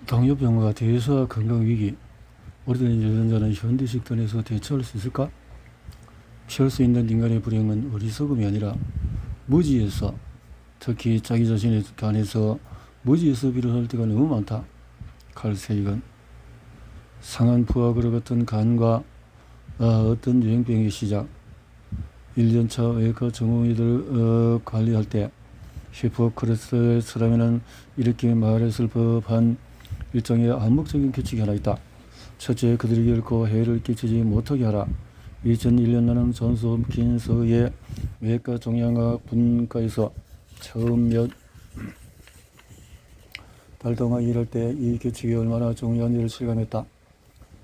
당뇨병과 대사 건강위기, 어떤 유전자는 현대식 단에서 대처할 수 있을까? 피할 수 있는 인간의 불행은 어리석음이 아니라 무지에서, 특히 자기 자신의 간에서 무지에서 비롯할 때가 너무 많다. 칼 세이건. 상한 부하그로 같은 간과 어떤 유행병의 시작, 1년차 외과 전문의들 관리할 때 히포크라테스라면 이렇게 말했을 법한 일종의 암묵적인 규칙이 하나 있다. 첫째, 그들이 결코 해를 끼치지 못하게 하라. 2001년 나는 존스 홉킨스의 외과 종양학 분과에서 처음 몇 달 동안 일할 때 이 규칙이 얼마나 중요한지를 실감했다.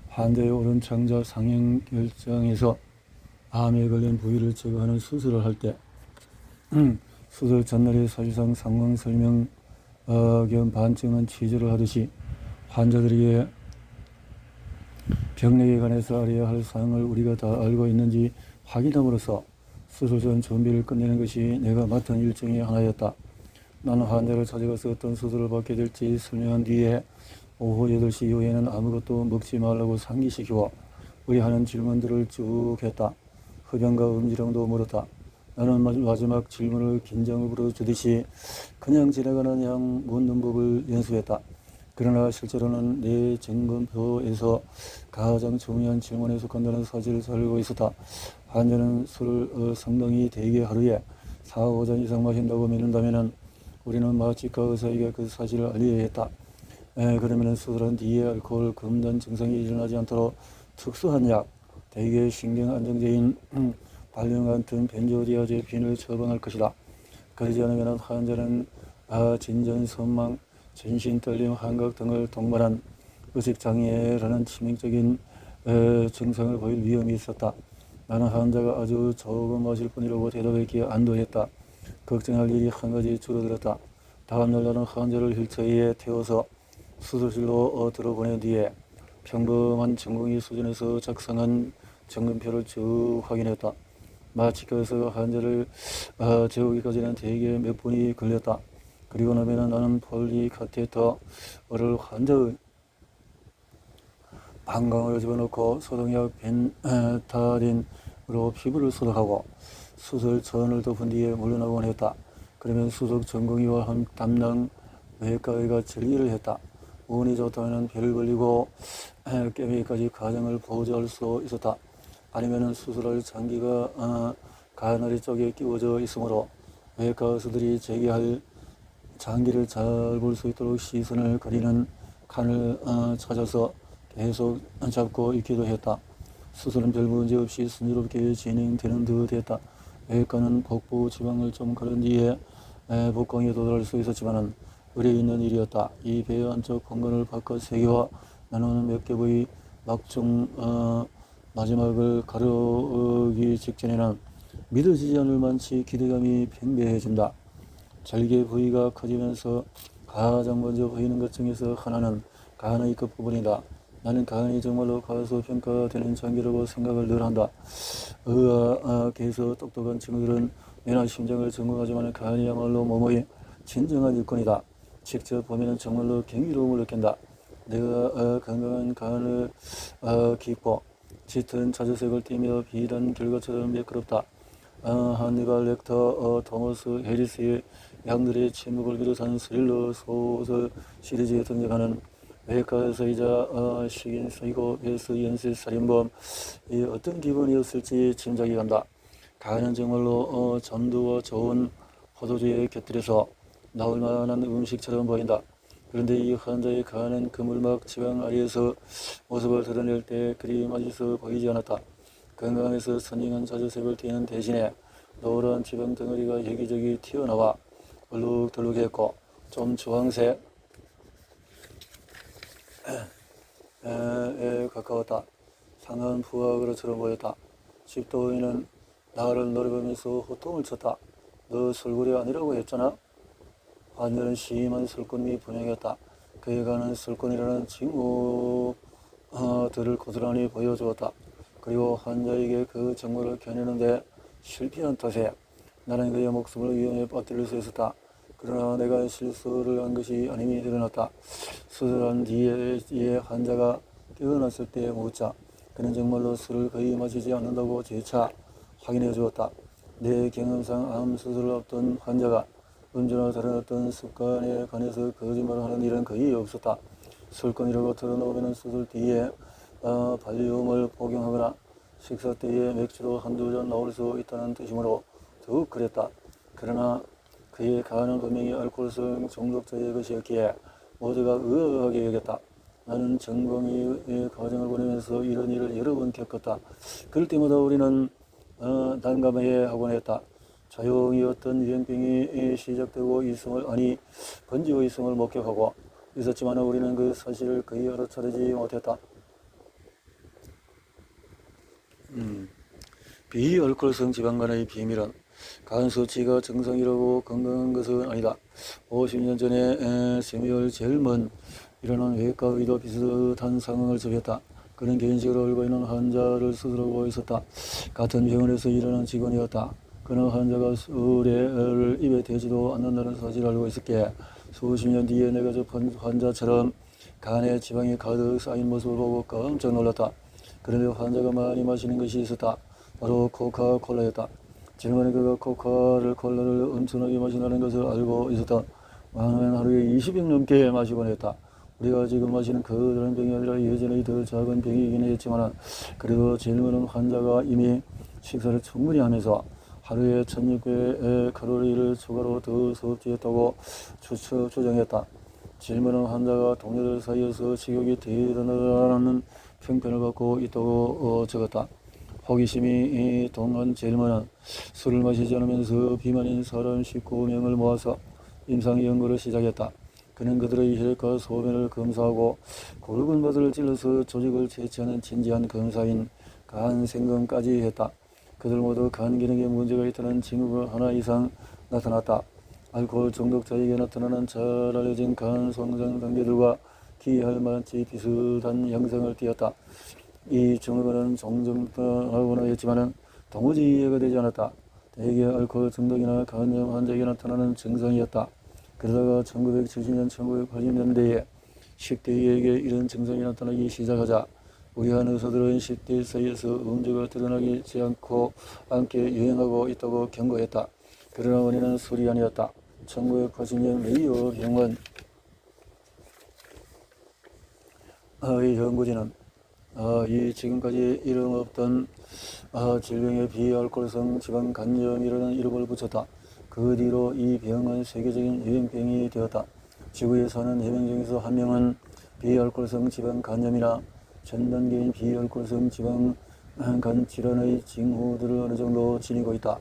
환자의 오른 창자 상형 결정에서 암에 걸린 부위를 제거하는 수술을 할 때 수술 전날에 사실상 상황 설명 겸 반증은 취조를 하듯이 환자들에게 병력에 관해서 알아야 할 사항을 우리가 다 알고 있는지 확인함으로써 수술 전 준비를 끝내는 것이 내가 맡은 일정의 하나였다. 나는 환자를 찾아가서 어떤 수술을 받게 될지 설명한 뒤에 오후 8시 이후에는 아무것도 먹지 말라고 상기시키고 의뢰하는 질문들을 쭉 했다. 흡연과 음주량도 물었다. 나는 마지막 질문을 긴장으로 주듯이 그냥 지나가는 양 묻는 법을 연습했다. 그러나 실제로는 내 점검표에서 가장 중요한 질문에 속한다는 사실을 알고 있었다. 환자는 술을 상당히 대개 하루에 4, 5잔 이상 마신다고 믿는다면 우리는 마취과 의사에게 그 사실을 알려야 했다. 그러면 수술한 뒤에 알코올 금단 증상이 일어나지 않도록 특수한 약, 대개 신경 안정제인 발령 같은 벤조디아제핀을 처방할 것이다. 그러지 않으면 환자는 진전, 선망, 전신 떨림, 환각 등을 동반한 의식장애라는 치명적인 증상을 보일 위험이 있었다. 나는 환자가 아주 조금 마실 뿐이라고 대답했기에 안도했다. 걱정할 일이 한 가지 줄어들었다. 다음날 나는 환자를 휠체어에 태워서 수술실로 들어보낸 뒤에 평범한 전공의 수준에서 작성한 점검표를 쭉 확인했다. 마취과에서 환자를 재우기까지는 대개 몇 분이 걸렸다. 그리고 나면 나는 폴리 카테터를 환자의 방광을 집어넣고 소독약 벤타딘으로 피부를 소독하고 수술 전을 덮은 뒤에 물러나곤 했다. 그러면 수석 전공의와 담당 외과의가 진리를 했다. 운이 좋다면 배를 벌리고 꿰매기까지 과정을 보조할 수 있었다. 아니면 수술할 장기가 가나리 쪽에 끼워져 있으므로 외과 의사들이 제기할 장기를 잘 볼 수 있도록 시선을 가리는 칸을 찾아서 계속 잡고 있기도 했다. 수술은 별 문제 없이 순조롭게 진행되는 듯 했다. 외과는 복부 지방을 좀 가른 뒤에 복강에 도달할 수 있었지만 의뢰 있는 일이었다. 이 배 안쪽 공간을 바깥 세계와 나누는 몇 개의 막중 마지막을 가르기 직전에는 믿어지지 않을 만치 기대감이 팽배해진다. 절개 부위가 커지면서 가장 먼저 보이는 것 중에서 하나는 간의 끝부분이다. 나는 간이 정말로 과소평가되는 장기라고 생각을 늘 한다. 의학에서 똑똑한 친구들은 뇌나 심장을 전공하지만 간이야말로 몸의 진정한 일꾼이다. 직접 보면 정말로 경이로움을 느낀다. 내가 건강한 간을 깊고 짙은 자주색을 띠며 비단 결과처럼 매끄럽다. 한니발 렉터, 토머스 해리스의 양들의 침묵을 비롯한 스릴러 소설 시리즈에 등장하는 외과에서이자 식인 사이고 베스 연쇄 살인범 어떤 기분이었을지 짐작이 간다. 간은 정말로 전두와 좋은 포도주에 곁들여서 나올 만한 음식처럼 보인다. 그런데 이 환자의 간은 그물막 지방 아래에서 모습을 드러낼 때 그리 맛있어 보이지 않았다. 건강에서 선명한 자주색을 띠는 대신에 노란 지방 덩어리가 여기저기 튀어나와 얼룩덜룩했고 좀 주황색에 가까웠다. 상한 부하그로처럼 보였다. 집도인은 나를 노려보면서 호통을 쳤다. 너 술고래 아니라고 했잖아? 환자는 심한 술꾼이 분명했다. 그에 관한 술꾼이라는 징후들을 고스란히 보여주었다. 그리고 환자에게 그 정보를 겨누는데 실패한 탓에 나는 그의 목숨을 위험에 빠뜨릴 수 있었다. 그러나 내가 실수를 한 것이 아님이 드러났다. 수술한 뒤에 이 환자가 깨어났을 때 묻자 그는 정말로 술을 거의 마시지 않는다고 재차 확인해 주었다. 내 경험상 암 수술을 앞둔 환자가 음주나 다른 어떤 습관에 관해서 거짓말을 하는 일은 거의 없었다. 술꾼이라고 털어놓으면 수술 뒤에 발리움을 복용하거나 식사 때에 맥주도 한두 잔 나올 수 있다는 뜻이므로 더욱 그랬다. 그러나 그의 가는 분명히 알코올성 중독자의 것이었기에 모두가 의아하게 여겼다. 나는 전공의의 과정을 보내면서 이런 일을 여러 번 겪었다. 그럴 때마다 우리는 난감해하곤 했다. 조용히 어떤 유행병이 시작되고 있음을 번지고 있음을 목격하고 있었지만 우리는 그 사실을 거의 알아차리지 못했다. 비알코올성 지방간의 비밀은 간 수치가 정상이라고 건강한 것은 아니다. 50년 전에 세미얼 젤먼 이라는 외과 의도 비슷한 상황을 접했다. 그는 개인적으로 알고 있는 환자를 수술하고 있었다. 같은 병원에서 일하는 직원이었다. 그는 환자가 술을 입에 대지도 않는다는 사실을 알고 있었기에 수십 년 뒤에 내가 접한 환자처럼 간에 지방이 가득 쌓인 모습을 보고 깜짝 놀랐다. 그런데 환자가 많이 마시는 것이 있었다. 바로 코카콜라였다. 젤먼이 그가 콜라를 엄청나게 마신다는 것을 알고 있었다. 많으면 하루에 20병 넘게 마시곤 했다. 우리가 지금 마시는 그런 병이 아니라 예전의 더 작은 병이긴 했지만 그래도 젤먼은 환자가 이미 식사를 충분히 하면서 하루에 1600 칼로리를 추가로 더 섭취했다고 주장했다. 젤먼은 환자가 동료들 사이에서 식욕이 대단하다는 평판을 받고 있다고 적었다. 호기심이 동한 젤먼은 술을 마시지 않으면서 비만인 사람 19명을 모아서 임상 연구를 시작했다. 그는 그들의 혈액과 소변을 검사하고 굵은 바늘을 찔러서 조직을 채취하는 진지한 검사인 간 생검까지 했다. 그들 모두 간 기능에 문제가 있다는 징후가 하나 이상 나타났다. 알코올 중독자에게 나타나는 잘 알려진 간 성장 단계들과 기할만치 비슷한 양상을 띠었다. 이 증후군은 종종 나타나거나 했지만 도무지 이해가 되지 않았다. 대개 알코올 중독이나 간염 환자에게 나타나는 증상이었다. 그러다가 1970년, 1980년대에 10대에게 이런 증상이 나타나기 시작하자 우리 한 의사들은 10대 사이에서 음주가 드러나지 않게 유행하고 있다고 경고했다. 그러나 원인은 술이 아니었다. 1980년 메이오 병원의 연구진은 이 지금까지 이름 없던 질병의 비알코올성 지방 간염이라는 이름을 붙였다. 그 뒤로 이 병은 세계적인 유행병이 되었다. 지구에 사는 4명 중에서 1명은 비알코올성 지방 간염이나 전 단계인 비알코올성 지방 간 질환의 징후들을 어느 정도 지니고 있다.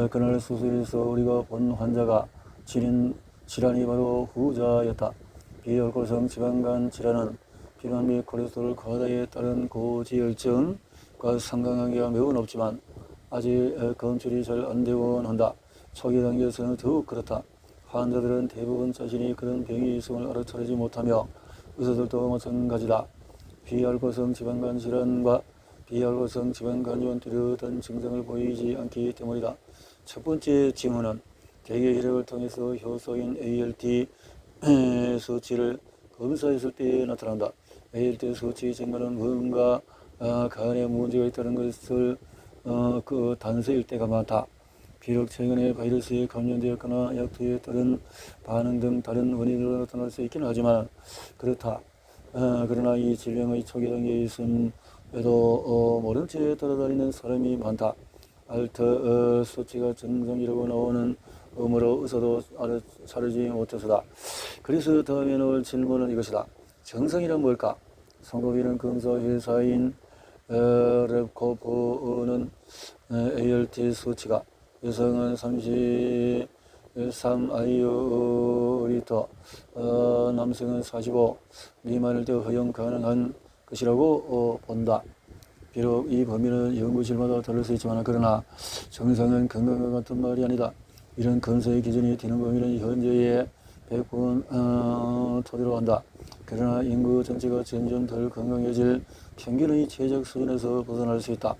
그날 수술에서 우리가 본 환자가 지닌 질환이 바로 후자였다. 비알코올성 지방간 질환은 비만 및 콜레스테롤 과다에 따른 고지혈증과 상관관계가 매우 높지만 아직 검출이 잘 안 되곤 한다. 초기 단계에서는 더욱 그렇다. 환자들은 대부분 자신이 그런 병이 있음을 알아차리지 못하며 의사들도 마찬가지다. 비알코올성 지방간 질환과 비알코올성 지방간염은 뚜렷한 증상을 보이지 않기 때문이다. 첫 번째 징후는 대개 혈액을 통해서 효소인 ALT 수치를 검사했을 때 나타난다. ALT 수치 증가는 뭔가 간에 문제가 있다는 것을 단서일 때가 많다. 비록 최근에 바이러스에 감염되었거나 약투에 따른 반응 등 다른 원인으로 나타날 수 있긴 하지만 그렇다. 그러나 이 질병의 초기 단계에 있음에도 모른 채 따라다니는 사람이 많다. 알트 수치가 정상이라고 나오는 음으로 의사도 알아차리지 못해서다. 그래서 다음에 나올 질문은 이것이다. 정상이란 뭘까? 성공이는 검사 회사인 랩코프는 ALT 수치가 여성은 33아이오리터, 남성은 45 미만일 때 허용 가능한 것이라고 본다. 비록 이 범위는 연구실마다 다를 수 있지만 그러나 정상은 건강과 같은 말이 아니다. 이런 검사의 기준이 되는 범위는 현재의 100분 토대로 한다. 그러나 인구 전체가 점점 덜 건강해질 평균의 최적 수준에서 벗어날 수 있다.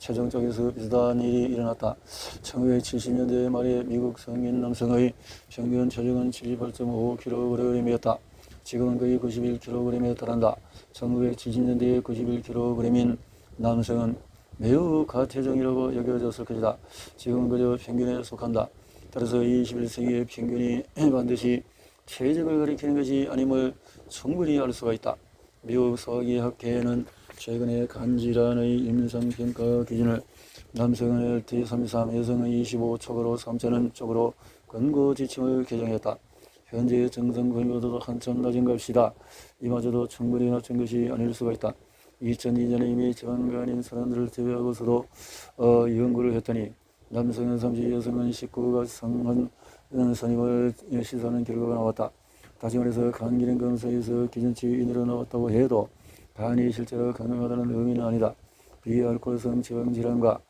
최종적에서 비슷한 일이 일어났다. 1970년대 말에 미국 성인 남성의 평균 체중은 78.5kg이었다. 지금은 거의 91kg에 달한다. 1970년대의 91kg인 남성은 매우 가체정이라고 여겨졌을 것이다. 지금은 그저 평균에 속한다. 따라서 21세기의 평균이 반드시 최적을 가리키는 것이 아님을 충분히 알 수가 있다. 미국 소화기학회는 최근에 간질환의 임상평가 기준을 남성은 LT33, 여성은 25촉으로 3차는 쪽으로 권고 지침을 개정했다. 현재의 정상 범위보다도 한참 낮은 값이다. 이마저도 충분히 낮춘 것이 아닐 수가 있다. 2002년에 이미 지방간인 사람들을 제외하고서도 연구를 했더니 남성은 30, 여성은 19가 상한 선임을 시사하는 결과가 나왔다. 다시 말해서 간 기능 검사에서 기준치 이내로 나왔다고 해도 간이 실제로 건강하다는 의미는 아니다. 비알코올성 지방질환과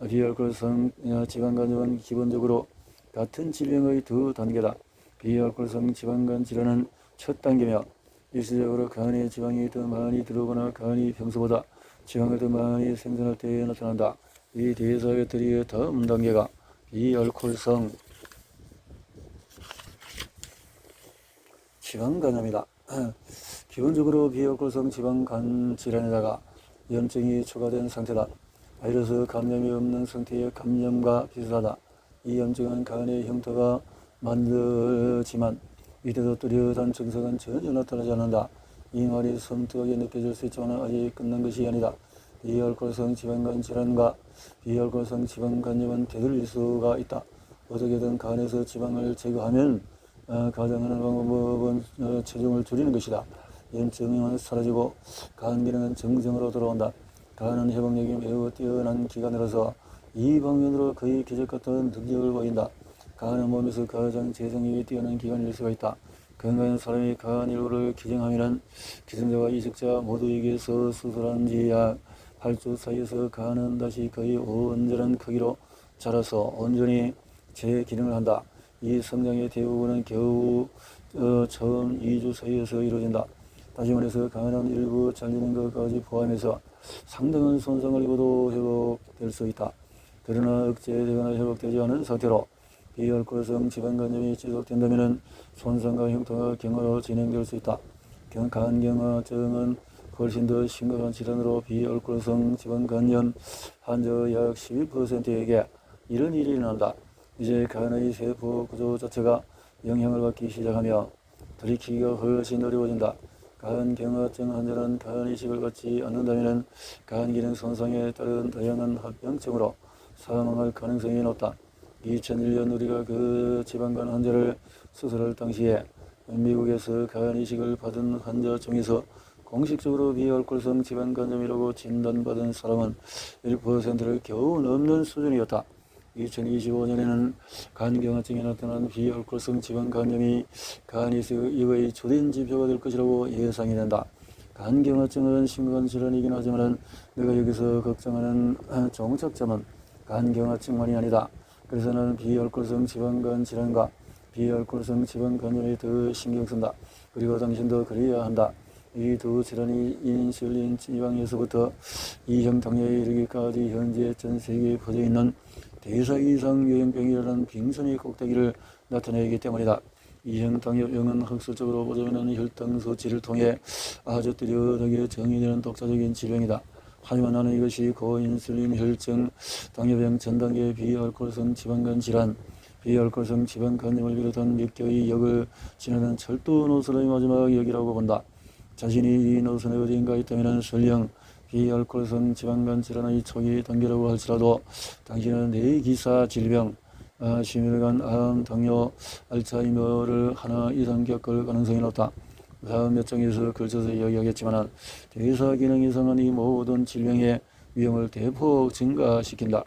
비알코올성 지방간염은 기본적으로 같은 질병의 두 단계다. 비알코올성 지방간 질환은 첫 단계며 일시적으로 간에 지방이 더 많이 들어오거나 간이 평소보다 지방을 더 많이 생산할 때에 나타난다. 이 대사계들의 다음 단계가 비알코올성 지방간염이다. 기본적으로 비알코올성 지방간 질환에다가 염증이 추가된 상태다. 바이러스 감염이 없는 상태의 감염과 비슷하다. 이 염증은 간의 형태가 만들지만 이때도 뚜렷한 증상은 전혀 나타나지 않는다. 이 말이 섬뜩하게 느껴질 수 있지만 아직 끝난 것이 아니다. 비알코올성 지방간 질환과 비알코올성 지방간염은 되돌릴 수가 있다. 어떻게든 간에서 지방을 제거하면 가장 하는 방법은 체중을 줄이는 것이다. 염증은 사라지고 간 기능은 정상으로 돌아온다. 간은 회복력이 매우 뛰어난 기관이라서 이 방면으로 거의 기적 같은 능력을 보인다. 간은 몸에서 가장 재생력이 뛰어난 기관일 수가 있다. 건강한 사람이 간 일부를 기증하면 기증자와 이식자 모두에게서 수술한 지 약 8주 사이에서 간은 다시 거의 온전한 크기로 자라서 온전히 재기능을 한다. 이 성장의 대부분은 겨우 처음 2주 사이에서 이루어진다. 다시 말해서 간은 일부 잘리는 것까지 포함해서 상당한 손상을 입어도 회복될 수 있다. 그러나 억제되거나 회복되지 않은 상태로 비알코올성 지방간염이 지속된다면 손상과 형태가 경화로 진행될 수 있다. 간경화증은 훨씬 더 심각한 질환으로 비알코올성 지방간염 환자 약 12%에게 이런 일이 일어난다. 이제 간의 세포 구조 자체가 영향을 받기 시작하며 들이키기가 훨씬 어려워진다. 간경화증 환자는 간 이식을 받지 않는다면 간 기능 손상에 따른 다양한 합병증으로 사망할 가능성이 높다. 2001년 우리가 그 지방간 환자를 수술할 당시에 미국에서 간 이식을 받은 환자 중에서 공식적으로 비알코올성 지방간염이라고 진단받은 사람은 1%를 겨우 넘는 수준이었다. 2025년에는 간경화증이 나타난 비알코올성 지방간염이 간 이식의 주된 지표가 될 것이라고 예상이 된다. 간경화증은 심각한 질환이긴 하지만 내가 여기서 걱정하는 종착점은 간경화증만이 아니다. 그래서 나는 비알코올성 지방간 질환과 비알코올성 지방간염에 더 신경 쓴다. 그리고 당신도 그래야 한다. 이 두 질환이 인슐린 지방에서부터 이형 당뇨에 이르기까지 현재 전 세계에 퍼져 있는 대사 이상 유행병이라는 빙산의 꼭대기를 나타내기 때문이다. 이형 당뇨병은 학술적으로 보자면 혈당 수치를 통해 아주 뚜렷하게 정의되는 독자적인 질병이다. 하지만 나는 이것이 고인슐린 혈증, 당뇨병 전단계 비알코올성 지방간 질환, 비알코올성 지방간염을 비롯한 몇 개의 역을 지나는 철도 노선의 마지막 역이라고 본다. 자신이 이 노선에 어디인가 있다면 설령 비알코올성 지방간 질환의 초기 단계라고 할지라도 당신은 뇌기사 질병, 심혈관, 암, 당뇨, 알츠하이머를 하나 이상 겪을 가능성이 높다. 다음 몇 장에서 걸쳐서 이야기하겠지만 대사 기능 이상은 이 모든 질병의 위험을 대폭 증가시킨다.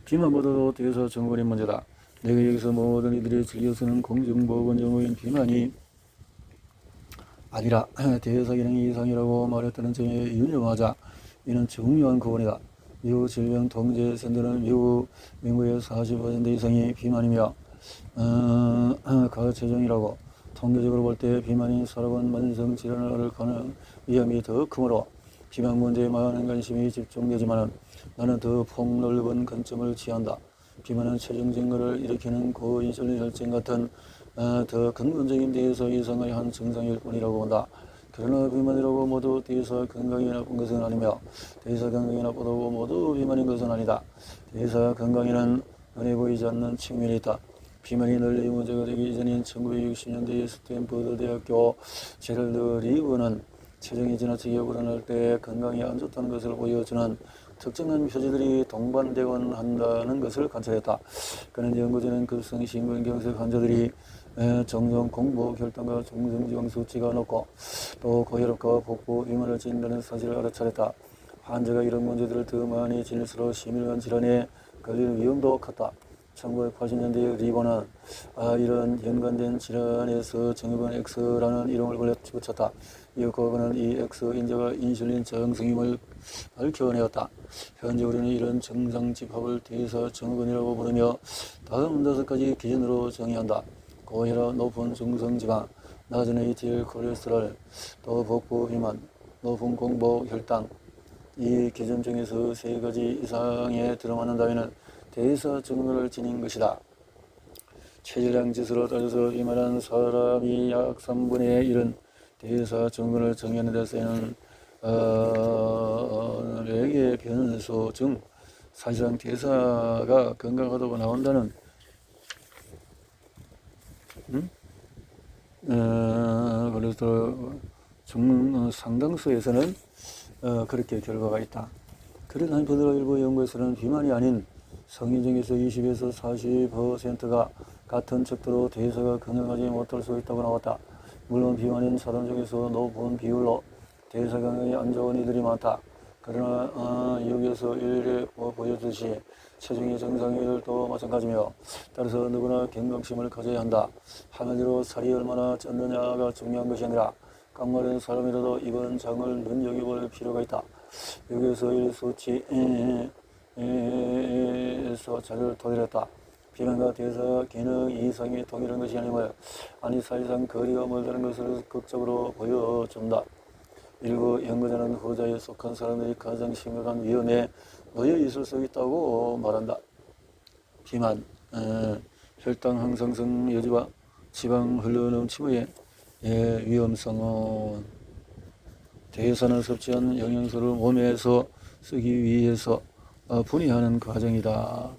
비만보다도 대사 증후군이 문제다. 내가 여기서 모든 이들이 즐겨 쓰는 공중보건 용어인 비만이 아니라 대사 기능 이상이라고 말했다는 점에 유념하자. 이는 중요한 구분이다. 미국 질병 통제 센터는 미국 인구의 40% 이상이 비만이며 가체중이라고 통계적으로 볼 때 비만이 살아본 만성 질환을 앓을 위험이 더 크므로 비만 문제에 많은 관심이 집중되지만 나는 더 폭넓은 관점을 취한다. 비만은 체중 증가를 일으키는 고인슐린 혈증 같은 더 근본적인 대사 이상의 한 증상일 뿐이라고 본다. 그러나 비만이라고 모두 대사 건강이 나쁜 것은 아니며 대사 건강이 나쁘다고 모두 비만인 것은 아니다. 대사 건강에는 눈에 보이지 않는 측면이 있다. 비만이 널리 문제가 되기 이전인 1960년대의 스탠퍼드 대학교 제럴드 리브는 체중이 지나치게 불어날 때 건강에 안 좋다는 것을 보여주는 특정한 표지들이 동반되곤 한다는 것을 관찰했다. 그는 연구진은 급성 심근경색 환자들이 종종 공복 혈당과 중성지방 수치가 높고 또 고혈압과 복부 비만을 지닌다는 사실을 알아차렸다. 환자가 이런 문제들을 더 많이 지닐수록 심혈관 질환에 걸릴 위험도 컸다. 1980년대 리버는 이런 연관된 질환에서 정해본 X라는 이름을 붙였다. 이었고 그는 이 X 인자가 인슐린 저항성임을 밝혀내었다. 현재 우리는 이런 정상 집합을 대사 증후군이라고 부르며 다음 5가지 기준으로 정의한다. 고혈압, 높은 중성지방, 낮은 HDL 콜레스테롤, 또 복부 비만, 높은 공복 혈당. 이 기준 중에서 3가지 이상에 들어맞는다면 대사 증후군을 지닌 것이다. 체질량 지수로 따져서 비만한 사람이 약 3분의 1은 대사 증후군을 정의하는 데 쓰이는 4개의 변수 중 사실상 대사가 건강하다고 나온다는 그래서 상당수에서는 그렇게 결과가 있다. 그런 한편으로 일부 연구에서는 비만이 아닌 성인 중에서 20에서 40%가 같은 척도로 대사가 건강하지 못할 수 있다고 나왔다. 물론 비만인 사람 중에서 높은 비율로 대사 건강이 안 좋은 이들이 많다. 그러나 여기에서 일일이 보여주듯이 체중이 정상인 이들도 마찬가지며 따라서 누구나 경각심을 가져야 한다. 한마디로 살이 얼마나 쪘느냐가 중요한 것이 아니라 깡마른 사람이라도 이번 장을 눈여겨볼 필요가 있다. 여기에서 이 수치에서 자료를 토대했다. 비만과 대사 기능 이상이 동일한 것이 아니며 사실상 거리가 멀다는 것을 극적으로 보여준다. 일부 연구자는 후자에 속한 사람들이 가장 심각한 위험에 놓여 있을 수 있다고 말한다. 비만, 혈당 항상성 여지와 지방 흘러넘침의 위험성은 대사는 섭취한 영양소를 몸에서 쓰기 위해서 분해하는 과정이다.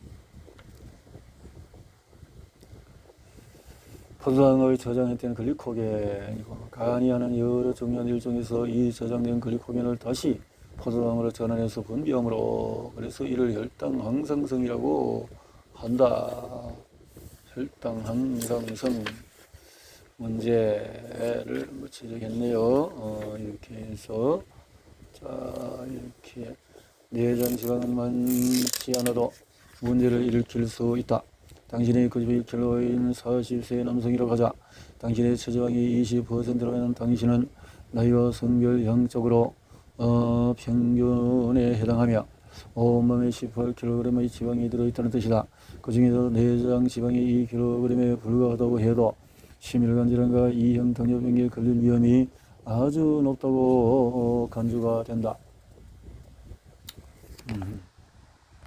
포도당의 저장했던 글리코겐이고 간이 하는 여러 중요한 일 중에서 이 저장된 글리코겐을 다시 포도당으로 전환해서 분비함으로 그래서 이를 혈당 항상성이라고 한다. 혈당 항상성 문제를 지적했네요. 이렇게 해서 이렇게 내장 지방은 많지 않아도 문제를 일으킬 수 있다. 당신의 92kg인 40세 남성이라고 하자. 당신의 체지방이 20%라면 당신은 나이와 성별형적으로 평균에 해당하며 온몸에 18kg의 지방이 들어있다는 뜻이다. 그 중에서 내장 지방이 2kg에 불과하다고 해도 심혈관 질환과 2형 당뇨병에 걸릴 위험이 아주 높다고 간주가 된다.